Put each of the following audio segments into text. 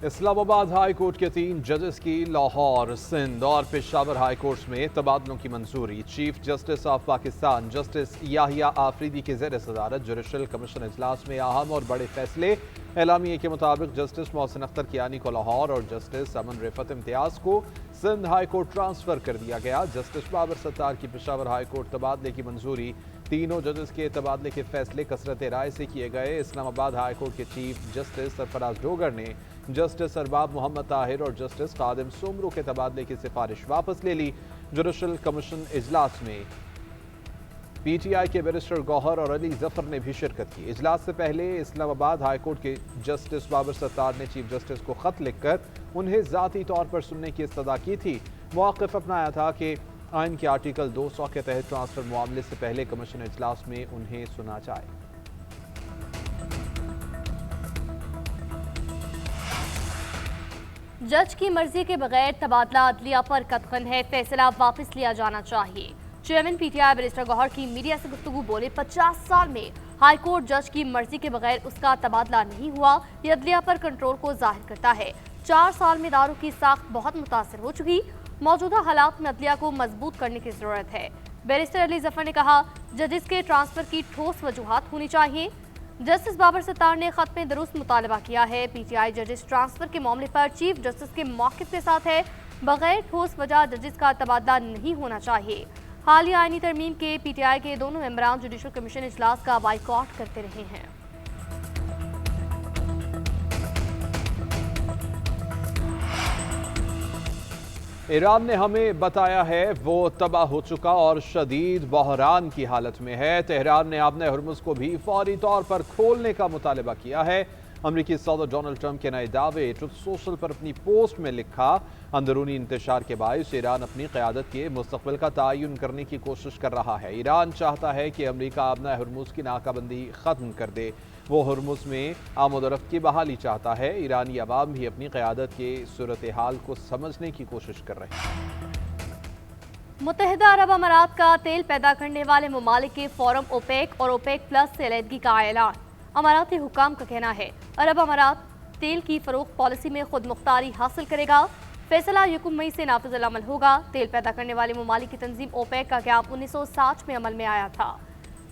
Islamabad high court के 3 जजेस की लाहौर, सिंध और पेशावर हाई कोर्ट्स में तबादलों की मंजूरी। Chief justice of Pakistan justice Yahya Afridi के ज़ेर सदारत जुडिशल कमीशन इजलास में अहम और बड़े फैसले। एलामिये के मुताबिक जस्टिस मोहसिन अख्तर कियानी को लाहौर और जस्टिस अमन रिफत इम्तियाज को सिंध हाई कोर्ट ट्रांसफर कर दिया गया। जस्टिस बाबर सत्तार की पेशावर हाई कोर्ट तबादले की मंजूरी। तीनों जजेस के तबादले के फैसले कसरत राय से किए गए। इस्लामाबाद हाई कोर्ट के चीफ जस्टिस सरफराज डोगर ने जस्टिस अरबाब मोहम्मद ताहिर और जस्टिस कादिम सुमरू के तबादले की सिफारिश वापस ले ली। जुडिशल कमीशन इजलास में पीटीआई के बैरिस्टर गौहर और अली जफर ने भी शिरकत की। इजलास से पहले इस्लामाबाद हाई कोर्ट के जस्टिस बाबर सत्तार ने चीफ जस्टिस को खत लिखकर उन्हें जाती तौर पर सुनने की इस्तदा की थी। मौक़िफ़ अपनाया था कि आइन के आर्टिकल 200 के तहत ट्रांसफर मामले से पहले कमीशन इजलास में उन्हें सुना जाए। जज की मर्जी के बगैर तबादला अदलिया पर कतगन है, फैसला वापस लिया जाना चाहिए। चेयरमैन पीटीआई बैरिस्टर गौहर की मीडिया से गुफ्तगू बोले, 50 साल में हाई कोर्ट जज की मर्जी के बगैर उसका तबादला नहीं हुआ, यह अदलिया पर कंट्रोल को जाहिर करता है। 4 साल में इदारों की साख्त बहुत मुतासर हो चुकी, मौजूदा हालात में अदलिया को मजबूत करने की जरूरत है। बैरिस्टर अली जफर ने कहा, जजेस के ट्रांसफर की ठोस वजूहात होनी चाहिए। जस्टिस बाबर सत्तार ने खत में दुरुस्त मुतालबा किया है। पीटीआई जजेस ट्रांसफर के मामले पर चीफ जस्टिस के मौक़िफ़ के साथ है, बगैर ठोस वजह जजेस का तबादला नहीं होना चाहिए। हालिया आईनी तरमीम के पीटीआई के दोनों मेंबरान जुडिशल कमीशन इजलास का बाइकॉट करते रहे हैं। ईरान ने हमें बताया है वो तबाह हो चुका और शदीद बहरान की हालत में है। तेहरान ने आपने हुर्मुज को भी फौरी तौर पर खोलने का मुतालबा किया है। अमरीकी सदर डोनाल्ड ट्रंप के नए दावे। ट्रुथ सोशल पर अपनी पोस्ट में लिखा, अंदरूनी इंतशार के बायस ईरान अपनी क़यादत के मुस्तक़बिल का तयन करने की कोशिश कर रहा है। ईरान चाहता है कि अमरीका आपना हुर्मुज की नाकाबंदी ख़त्म कर दे। वो हुर्मुज में आमदोरफ्त की बहाली चाहता है। ईरानी अवाम भी अपनी क़यादत के सूरत हाल को समझने की कोशिश कर रहे हैं। मुत्तहिदा अरब अमारात का तेल पैदा करने वाले ममालिक के फोरम ओपेक और ओपेक प्लस से अलहदगी का ऐलान। अमाराती हुकाम का कहना है, अरब अमारात तेल की फरोख्त पॉलिसी में खुद मुख्तारी हासिल करेगा। फैसला 1 मई से नाफिज अमल होगा। तेल पैदा करने वाले ममालिक की तंजीम ओपेक का क़याम 1960 में अमल में आया था।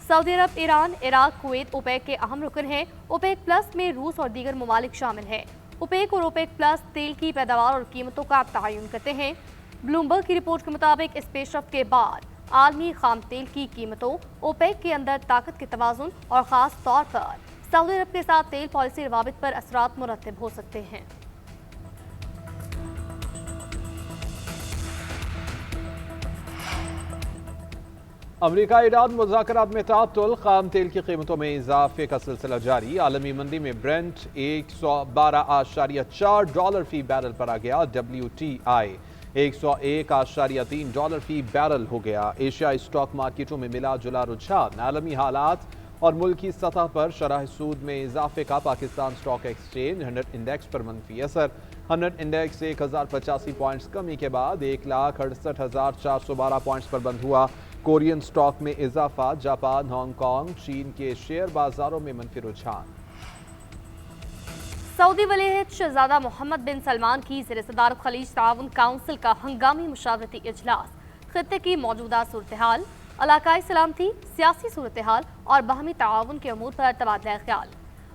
सऊदी अरब, ईरान, इराक, कुवैत ओपेक के अहम रुकन हैं। ओपेक प्लस में रूस और दीगर ममालिक शामिल हैं। ओपेक और ओपेक प्लस तेल की पैदावार और कीमतों का तयन करते हैं। ब्लूमबर्ग की रिपोर्ट के मुताबिक इस पेशरफ के बाद आलमी खाम तेल की कीमतों, ओपेक के अंदर ताकत के तवाज़ुन और ख़ास तौर पर सऊदी अरब के साथ तेल पॉलिसी रवाबित पर असरात मुरतब हो सकते हैं। अमरीका ईरान मुज़ाकरात में तातुल, खाम तेल की कीमतों में इजाफे का सिलसिला जारी। आलमी मंदी में ब्रेंट $112.4 फी बैरल पर आ गया। WTI $101.3 फी बैरल हो गया। एशियाई स्टॉक मार्केटों में मिला जुला रुझान। आलमी हालात और मुल्की सतह पर शरह सूद में इजाफे का पाकिस्तान स्टॉक एक्सचेंज 100 इंडेक्स पर मनफी असर। 100 इंडेक्स 1085 पॉइंट्स कमी के बाद 1,68,412 पॉइंट्स पर बंद हुआ। कोरियन स्टॉक में इजाफा। जापान, हांगकांग, चीन के शेयर बाजारों में मनफी रुझान। सऊदी वलीअहद शहजादा मोहम्मद बिन सलमान की ज़ेर सदारत खलीज ताउन काउंसिल का हंगामी मुशावरती इजलास। खित्ते की मौजूदा सूरत हाल, इलाकाई सलामती, सियासी सूरत हाल और बाहमी ताउन के अमूर पर तबादला ख्याल।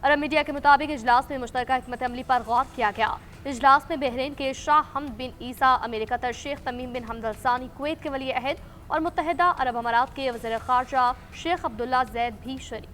अरब मीडिया के मुताबिक इजलास में मुश्तरका हिकमत अमली पर गौर किया गया। इजलास में बहरीन के शाह हमद बिन ईसा, अमेरिका तर शेख तमीम बिन हमद अल सानी, कुवैत के वली अहद और मुत्तहिदा अरब अमारात के वज़ीर ख़ारजा शेख अब्दुल्ला ज़ैद भी शरीक।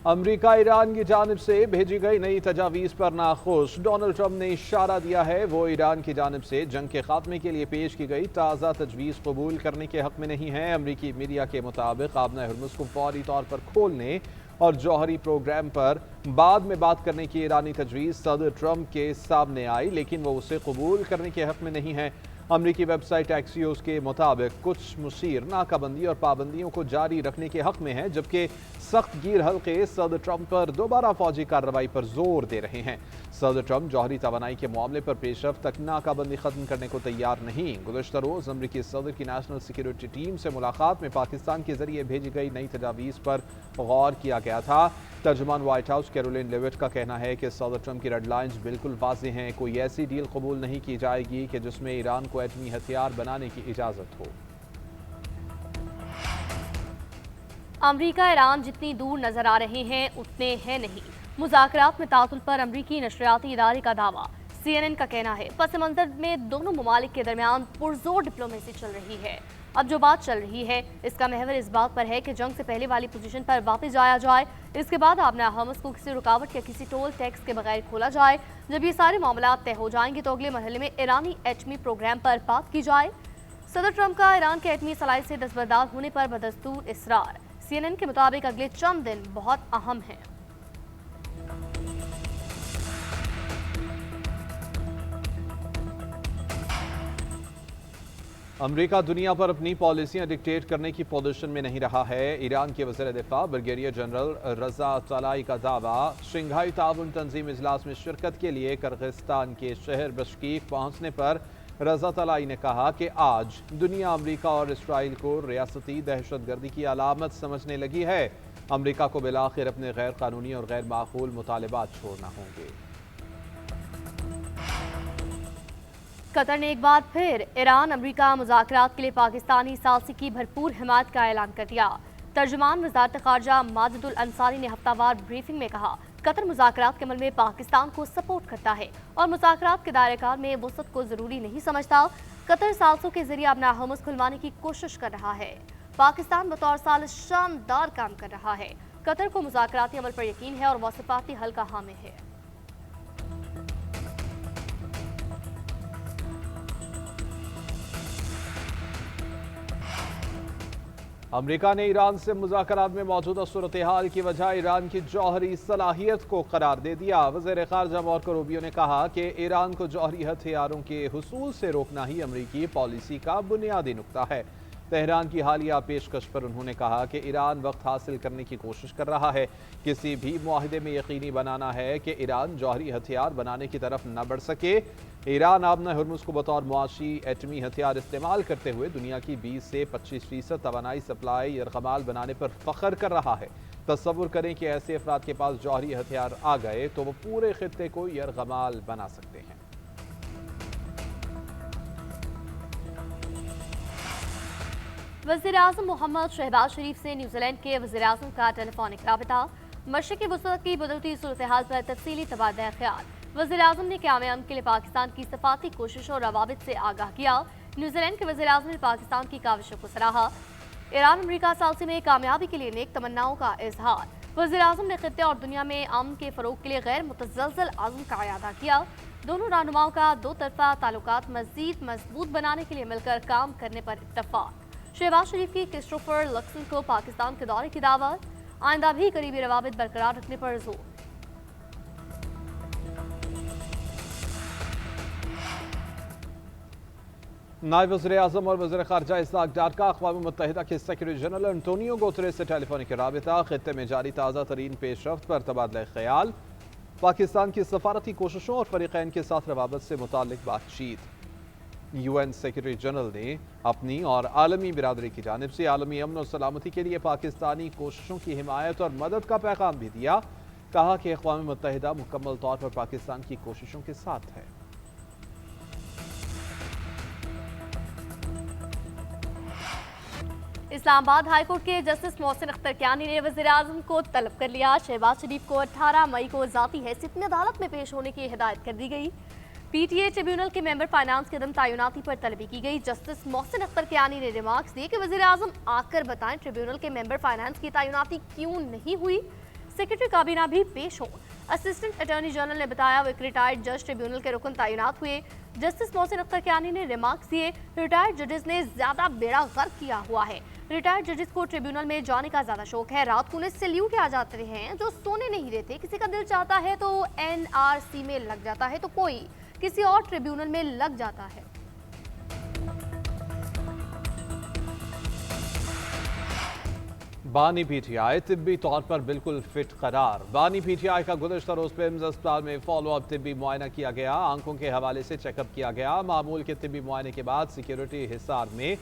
अमरीका ईरान की जानिब से भेजी गई नई तजावीज़ पर नाखुश। डोनाल्ड ट्रंप ने इशारा दिया है वो ईरान की जानिब से जंग के खात्मे के लिए पेश की गई ताज़ा तजवीज़ कबूल करने के हक में नहीं है। अमरीकी मीडिया के मुताबिक आबना हुर्मुज को फौरी तौर पर खोलने और जौहरी प्रोग्राम पर बाद में बात करने की ईरानी तजवीज़ सदर ट्रंप के सामने आई, लेकिन वो उसे कबूल करने के हक में नहीं है। अमरीकी वेबसाइट एक्सियोस के मुताबिक कुछ मुशीर नाकाबंदी और पाबंदियों को जारी रखने के हक में हैं, जबकि सख्त गिर हल्के सदर ट्रंप पर दोबारा फौजी कार्रवाई पर जोर दे रहे हैं। सदर ट्रंप जौहरी तवानाई के मामले पर पेशरफ तक नाकाबंदी खत्म करने को तैयार नहीं। गुज़श्ता रोज अमरीकी सदर की नेशनल सिक्योरिटी टीम से मुलाकात में पाकिस्तान के जरिए भेजी गई नई तजावीज़ पर गौर किया गया था। तर्जुमान व्हाइट हाउस कैरोलिन लेविट का कहना है कि सदर ट्रंप की रेड लाइन्स बिल्कुल वाज़ेह हैं। कोई ऐसी डील कबूल नहीं की जाएगी कि जिसमें ईरान को एटमी हथियार बनाने की इजाज़त हो। अमरीका ईरान जितनी दूर नजर आ रहे हैं उतने हैं नहीं। मुज़ाकरात में तातुल पर अमरीकी नशरियाती इदारे का दावा। CNN का कहना है पस मंज़र में दोनों ममालिक के दरमियान पुरजोर डिप्लोमेसी चल रही है। अब जो बात चल रही है इसका महवर इस बात पर है कि जंग से पहले वाली पोजीशन पर वापस जाया जाए। इसके बाद आपने हमस को किसी रुकावट या किसी टोल टैक्स के बगैर खोला जाए। जब ये सारे मामला तय हो जाएंगे तो अगले मरहले में ईरानी एटमी प्रोग्राम पर बात की जाए। सदर ट्रंप का ईरान के एटमी सलाह से दस्तबरदार होने पर बदस्तूर इसरार। CNN के मुताबिक अगले चंद दिन बहुत अहम हैं। अमरीका दुनिया पर अपनी पॉलिसियां डिक्टेट करने की पोजीशन में नहीं रहा है। ईरान के वज़ीर दिफा ब्रिगेडियर जनरल रजा तलाई का दावा। शंघाई ताउन तंजीम इजलास में शिरकत के लिए किर्गिस्तान के शहर बशकीक पहुंचने पर रजा तलाई ने कहा कि आज दुनिया अमरीका और इसराइल को रियासती दहशतगर्दी की अलामत समझने लगी है। अमरीका को बिलाखिर अपने गैर कानूनी और गैर माकूल मुतालिबात छोड़ना होंगे। कतर ने एक बार फिर ईरान अमरीका मुज़ाकरात के लिए पाकिस्तानी सालसी की भरपूर हिमायत का ऐलान कर दिया। तर्जुमान वज़ारत ख़ारजा माजिदुल अंसारी ने हफ्तावार ब्रीफिंग में कहा कतर मुज़ाकरात के अमल में पाकिस्तान को सपोर्ट करता है और मुज़ाकरात के दायरेकार में वसअत को ज़रूरी नहीं समझता। कतर सालसों के जरिए अपना हमस खुलवाने की कोशिश कर रहा है। पाकिस्तान बतौर सालिस शानदार काम कर रहा है। कतर को मुज़ाकराती अमल पर यकीन है और वह सिफाती हल का हामी है। अमरीका ने ईरान से मुज़ाकरात में मौजूदा सूरत हाल की वजह ईरान की जौहरी सलाहियत को करार दे दिया। वज़ीर ख़ारजा मार्को रूबियो ने कहा कि ईरान को जौहरी हथियारों के हुसूल से रोकना ही अमरीकी पॉलिसी का बुनियादी नुक्ता है। तेहरान की हालिया पेशकश पर उन्होंने कहा कि ईरान वक्त हासिल करने की कोशिश कर रहा है। किसी भी मुआहदे में यकीनी बनाना है कि ईरान जौहरी हथियार बनाने की तरफ न बढ़ सके। ईरान आबना हुर्मुज़ को बतौर मुआशी एटमी हथियार इस्तेमाल करते हुए दुनिया की 20 से 25% तवानाई सप्लाई यरगमाल बनाने पर फ़ख्र कर रहा है। तस्वुर करें कि ऐसे अफराद के पास जौहरी हथियार आ गए तो वो पूरे खित्ते को यरगमाल बना सकते हैं। वज़ीर आज़म मोहम्मद शहबाज शरीफ से न्यूजीलैंड के वज़ीर आज़म का टेलीफोनिक राबिता। मशरिक़ी वसत की बदलती सूरत हाल पर तफसीली तबादला ख्याल। वज़ीर आज़म ने क़याम अमन के लिए पाकिस्तान की सफाती कोशिशों और रवाबित से आगाह किया। न्यूजीलैंड के वज़ीर आज़म ने पाकिस्तान की काविशों को सराहा। ईरान अमरीका सालसी में कामयाबी के लिए नेक तमन्नाओं का इजहार। वज़ीर आज़म ने खित्ते और दुनिया में अमन के फ़रोग के लिए गैर मुतज़लज़ल आज़म का इयादा किया। दोनों रहनुमाओं का दो तरफ़ा ताल्लुकात मज़ीद मजबूत बनाने के लिए मिलकर काम करने पर इत्तफ़ाक़। शहबाज शरीफ की क्रिस्टोफर लक्सन को पाकिस्तान के दौरे की दावत। आइंदा भी करीबी रवाबित बरकरार रखने पर जोर। नायब वज़ीर आज़म और वज़ीर ख़ारजा इसहाक़ डार का अक़वाम मुत्तहिदा के सेक्रेटरी जनरल एंटोनियो गुतरेस से टेलीफोनिक राबिता। खित्ते में जारी ताज़ा तरीन पेशरफ्त पर तबादला ख्याल। पाकिस्तान की सफारती कोशिशों और फ़रीक़ैन के साथ रवाबत से मुताल्लिक़ बातचीत। UN सेक्रेटरी जनरल ने अपनी और आलमी बिरादरी की जानिब से आलमी अमन और सलामती के लिए पाकिस्तानी कोशिशों की हिमायत और मदद का पैगाम भी दिया। कहा कि अक़वाम मुत्तहिदा मुकम्मल तौर पर पाकिस्तान की कोशिशों के साथ है। इस्लामाबाद हाईकोर्ट के जस्टिस मोहसिन अख्तर कियानी ने वज़ीर आज़म को तलब कर लिया। शहबाज शरीफ को 18 मई को ज़ाती हैसियत में अदालत में पेश होने की हिदायत कर दी गई। PTA ट्रिब्यूनल के मेंबर फाइनेंस के अदम तैनाती पर तलबी की गई। जस्टिस मोहसिन अख्तर कियानी ने रिमार्क्स दिए कि वज़ीर आज़म आकर बताएं ट्रिब्यूनल के मेंबर फाइनेंस की तैनाती क्यों नहीं हुई। सेक्रेटरी काबीना भी पेश हों। असिस्टेंट अटॉर्नी जनरल ने बताया वो एक रिटायर्ड जज ट्रिब्यूनल के रुकन तैनात हुए। जस्टिस मोहसिन अख्तर कियानी ने रिमार्क्स दिए रिटायर्ड जजेस ने ज्यादा बेड़ा गर्क किया हुआ है। रिटायर्ड जजेस को ट्रिब्यूनल में जाने का ज्यादा शौक है। रात को उन्हें सैल्यूट आ जाते हैं जो सोने नहीं देते। किसी का दिल चाहता है तो NRC में लग जाता है तो कोई किसी और ट्रिब्यूनल में लग जाता है। बानी पीटीआई तिब्बी तौर पर बिल्कुल फिट करार। बानी पीटीआई का गुज़श्ता रोज़ पिम्स अस्पताल में फॉलोअप तिब्बी मुआयना किया गया। आंखों के हवाले से चेकअप किया गया। मामूल के तिब्बी मुआयने के बाद सिक्योरिटी हिसार में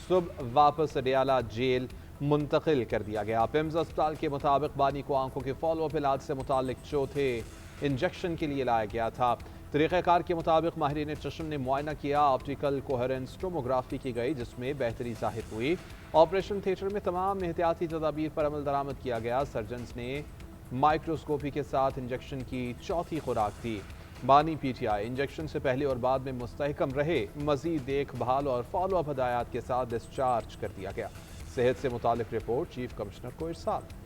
सुबह वापस अडियाला जेल मुंतकिल कर दिया गया। पिम्स अस्पताल के मुताबिक बानी को आंखों के फॉलोअप इलाज से मुतालिक चौथे इंजेक्शन के लिए लाया गया था। तरीक़ाकार के मुताबिक माहिरीन चश्म ने मुआयना किया। ऑप्टिकल कोहेरेंस टोमोग्राफी की गई जिसमें बेहतरी ज़ाहिर हुई। ऑपरेशन थिएटर में तमाम एहतियाती तदाबीर पर अमल दरामद किया गया। सर्जन्स ने माइक्रोस्कोपी के साथ इंजेक्शन की चौथी खुराक दी। बानी पीटीआई इंजेक्शन से पहले और बाद में मुस्तहकम रहे। मजीद देखभाल और फॉलोअप हदायत के साथ डिस्चार्ज कर दिया गया। सेहत से मुतालिक रिपोर्ट चीफ कमिश्नर को इरसाल।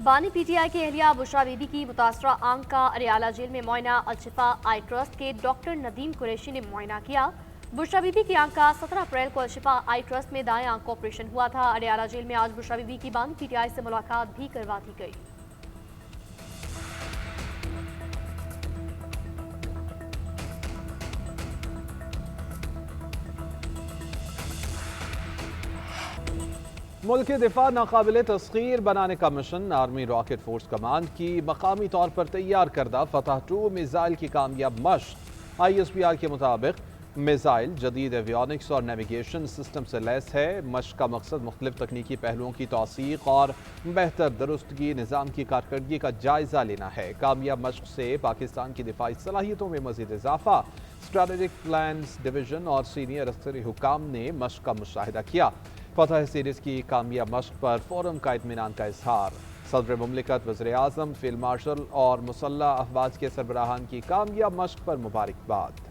बानी पीटीआई के एहलिया बुशरा बीबी की मुतासरा आंख का अरियाला जेल में मुआयना अल-शिफा आई ट्रस्ट के डॉक्टर नदीम कुरैशी ने मुआयना किया। बुशरा बीबी की आंख का 17 अप्रैल को अल-शिफा आई ट्रस्ट में दाएं आंख का ऑपरेशन हुआ था। अरियाला जेल में आज बुशरा बीबी की बानी पीटीआई से मुलाकात भी करवा दी गई। मुल्क के दिफा नाकाबिले तस्खीर बनाने का mission army rocket force command की मकामी तौर पर तैयार करदा फतह 2 मिसाइल की कामयाब मशक। ISPR के मुताबिक मिसाइल जदीद एवियोनिक्स और नेविगेशन सिस्टम से लैस है। मशक का मकसद मुख्तलिफ तकनीकी पहलुओं की तौसीक और बेहतर दुरुस्तगी निज़ाम की कारकर्दगी का जायजा लेना है। कामयाब मशक से पाकिस्तान की दिफाई सलाहियतों में मजीद इजाफा। स्ट्रेटेजिक प्लान्स डिवीजन और सीनियर अफसरी हुकाम ने मशक का मुशाहिदा किया। फतह सीरीज की कामयाब मशक पर फोरम का इत्मीनान का इजहार। सदर मुमलिकत, वज़ीर आज़म, फील्ड मार्शल और मुसल्लह अफवाज के सरबराहान की कामयाब मशक पर मुबारकबाद।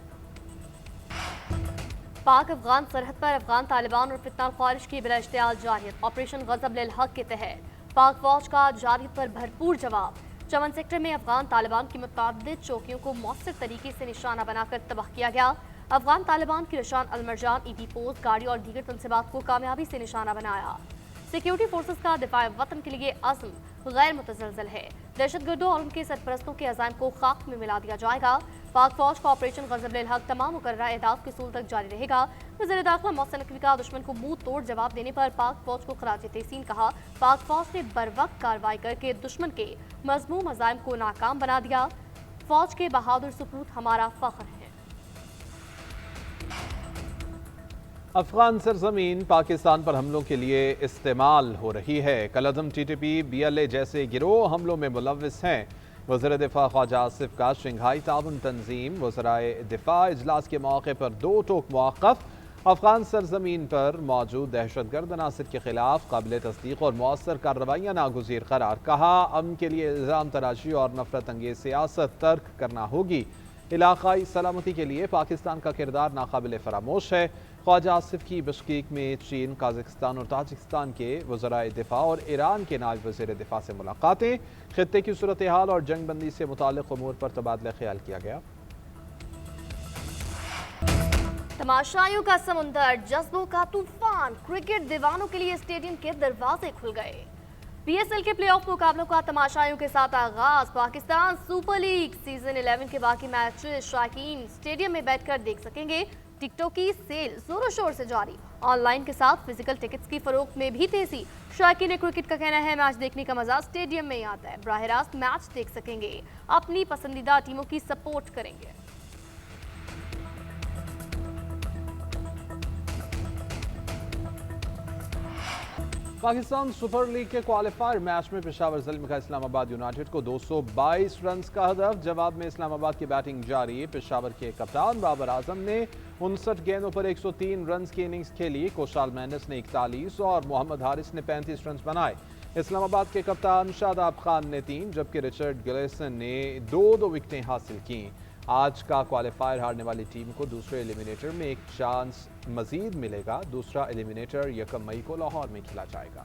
पाक अफगान सरहद पर अफगान तालिबान और फितनाल ख्वारिश की बिला इश्तियाल जाहिर। ऑपरेशन गज़ब लिल हक के तहत पाक फौज का जारहियत पर भरपूर जवाब। चमन सेक्टर में अफगान तालिबान की मुतअद्दिद चौकियों को मौसर तरीके से निशाना बनाकर तबाह किया गया। अफगान तालिबान की रशान अलमरजान ईपी पोस्ट गाड़ी और दीगर तनसीबात को कामयाबी से निशाना बनाया। सिक्योरिटी फोर्सेस का दिफा वतन के लिए अज़्म गैर मुतज़लज़ल है। दहशतगर्दों और उनके सरपरस्तों के अज़ाइम को खाक में मिला दिया जाएगा। पाक फौज का ऑपरेशन गज़ब लिल हक तमाम मुकर्ररा एहदाफ के सूल तक जारी रहेगा। वज़ीर दाखिला मोहसिन नकवी का दुश्मन को मुंह तोड़ जवाब देने पर पाक फौज को खराज तहसीन कहा। पाक फौज ने बरवक्त कार्रवाई करके दुश्मन के मज़मूम अज़ाइम को नाकाम बना दिया। फौज के बहादुर सपूत हमारा फख्र है। अफगान सरजमीन पाकिस्तान पर हमलों के लिए इस्तेमाल हो रही है। कलअदम TTP BLA जैसे गिरोह हमलों में मुलव्विस हैं। वज़ीर दिफा ख्वाजा आसिफ का शंघाई ताउन तंजीम वज़राए दिफा इजलास के मौके पर 2 टोक मौक़िफ़। अफगान सरजमीन पर मौजूद दहशतगर्द अनासिर के खिलाफ काबिल तस्दीक और मौसर कार्रवाइयाँ नागुज़ीर करार। कहा अमन के लिए इल्ज़ाम तराशी और नफरत अंगेज सियासत तर्क करना होगी। इलाक़ाई सलामती के लिए पाकिस्तान का किरदार नाकाबिल फरामोश है। ख्वाजा आसिफ की बिश्केक में चीन, काज़ाकिस्तान और ताजिकिस्तान के वज़राए दिफा और ईरान के नायब वज़ीर दिफा से मुलाकातें। खित्ते की सूरत हाल और जंग बंदी से मुताल्लिक़ उमूर पर तबादला ख्याल किया गया। तमाशाइयों का समुंदर, जज्बों का तूफान, क्रिकेट दीवानों के लिए स्टेडियम के दरवाजे खुल गए। PSL के प्लेऑफ मुकाबलों का तमाशाइयों के साथ आगाज। पाकिस्तान सुपर लीग सीजन 11 के बाकी मैचेस शायकीन स्टेडियम में बैठकर देख सकेंगे। टिकटों की सेल जोरों शोर से जारी। ऑनलाइन के साथ फिजिकल टिकट्स की फरोख्त में भी तेजी। शायकीन क्रिकेट का कहना है मैच देखने का मजा स्टेडियम में ही आता है। बराह रास्त मैच देख सकेंगे, अपनी पसंदीदा टीमों की सपोर्ट करेंगे। पाकिस्तान सुपर लीग के क्वालिफायर मैच में पेशावर ज़ल्म का इस्लामाबाद यूनाइटेड को 222 रन का हदफ। जवाब में इस्लामाबाद की बैटिंग जारी। पेशावर के कप्तान बाबर आजम ने 59 गेंदों पर 103 रन की इनिंग्स खेली। कोशाल मैंडस ने 41 और मोहम्मद हारिस ने 35 रन बनाए। इस्लामाबाद के कप्तान शादाब खान ने 3 जबकि रिचर्ड गिलेसन ने 2 विकेटें हासिल की। आज का क्वालिफायर हारने वाली टीम को दूसरे एलिमिनेटर में एक चांस मजीद मिलेगा। दूसरा एलिमिनेटर 1 मई को लाहौर में खेला जाएगा।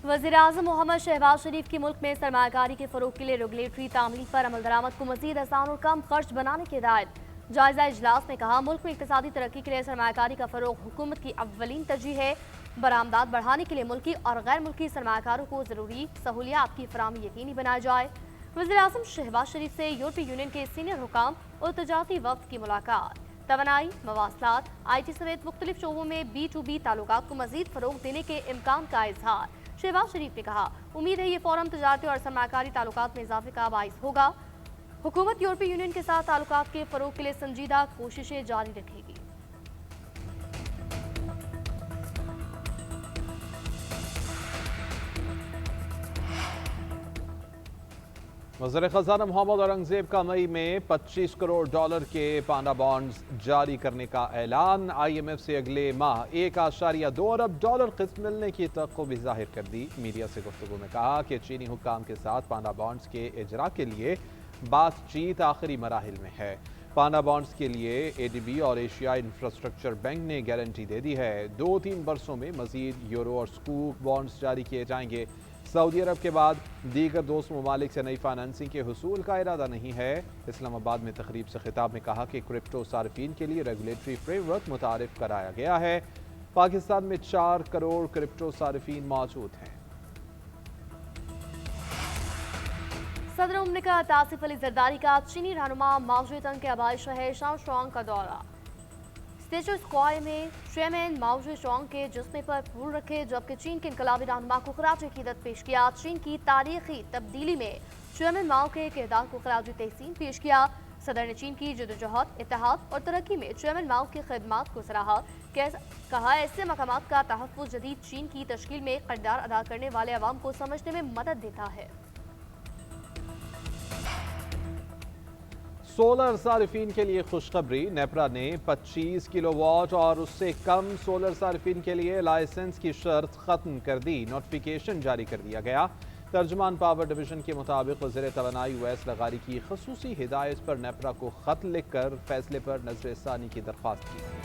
वज़ीर आज़म मोहम्मद शहबाज शरीफ की मुल्क में सरमायाकारी के फरोग के लिए रेगुलेटरी तामील पर अमल दरामद को मजीद आसान और कम खर्च बनाने की हिदायत। जायजा इजलास में कहा मुल्क में इक्तिसादी तरक्की के लिए सरमायाकारी का फरोग हुकूमत की अव्वलीन तरजीह है। बरामदात बढ़ाने के लिए मुल्की और गैर मुल्की सरमायाकारों को जरूरी सहूलियात की फराहमी यकीनी बनाई जाए। वज़ीर-ए-आज़म शहबाज शरीफ से यूरोपीय यूनियन के सीनियर हुकाम और तजारती वफ्द की मुलाकात। तवानाई, मवासलात, IT समेत मुख्तलिफ शोबों में B2B ताल्लुकात को मजीद फरोग देने के इम्कान का इजहार। शहबाज शरीफ ने कहा, उम्मीद है ये फोरम तजारती और सरमाकारी ताल्लुकात में इजाफे का बाइस होगा। हुकूमत यूरोपीय यूनियन के साथ ताल्लुकात के फरोग के लिए संजीदा कोशिशें जारी रखेगी। वज़ीर ख़ज़ाना मोहम्मद औरंगज़ेब का मई में $25 करोड़ के पांडा बॉन्ड्स जारी करने का ऐलान। IMF से अगले माह $1.2 अरब किस्त मिलने की तवक्को भी जाहिर कर दी। मीडिया से गुफ्तगू में कहा कि चीनी हुक्काम के साथ पांडा बॉन्ड्स के इजरा के लिए बातचीत आखिरी मराहिल में है। पांडा बॉन्ड्स के लिए ADB और एशियाई इंफ्रास्ट्रक्चर बैंक ने गारंटी दे दी है। 2-3 बरसों में मजीद यूरो और स्कूक बॉन्ड्स जारी किए जाएंगे। सऊदी अरब के बाद दीगर दोस्त ममालिक से नई फाइनेंसिंग के हुसूल का इरादा नहीं है। इस्लामाबाद में तकरीब से खिताब में कहा कि क्रिप्टो सार्फिन के लिए रेगुलेटरी फ्रेमवर्क मुतारिफ कराया गया है। पाकिस्तान में 4 करोड़ क्रिप्टो सार्फिन मौजूद हैं। सदर मुमलिकत आसिफ अली जरदारी का चीनी रहनुमा माओ जेतुंग के आबाई शहर शाओशुआंग का दौरा। स्टेचू स्क्वायर में चेयरमैन माओ जेतुंग के जिस्म पर फूल रखे, जबकि चीन के इनकलाबी रहनुमा को खराज अकीदत पेश किया। चीन की तारीखी तब्दीली में चेयरमैन माओ के किरदार को खराज तहसीन पेश किया। सदर ने चीन की जदोजहद, इत्तेहाद और तरक्की में चेयरमैन माओ की खिदमात को सराहा। कहा, ऐसे मकामात का तहफ़्फ़ुज़ जदीद चीन की तश्कील में किरदार अदा करने वाले अवाम को समझने में मदद देता है। सोलर सार्फिन के लिए खुशखबरी। नेपरा ने 25 किलोवाट और उससे कम सोलर सार्फिन के लिए लाइसेंस की शर्त खत्म कर दी। नोटिफिकेशन जारी कर दिया गया। तर्जुमान पावर डिवीजन के मुताबिक वज़ीर तवानाई उवैस लगारी की खसूसी हिदायत पर नेपरा को खत लिखकर फैसले पर नजर सानी की दरख्वास्त की।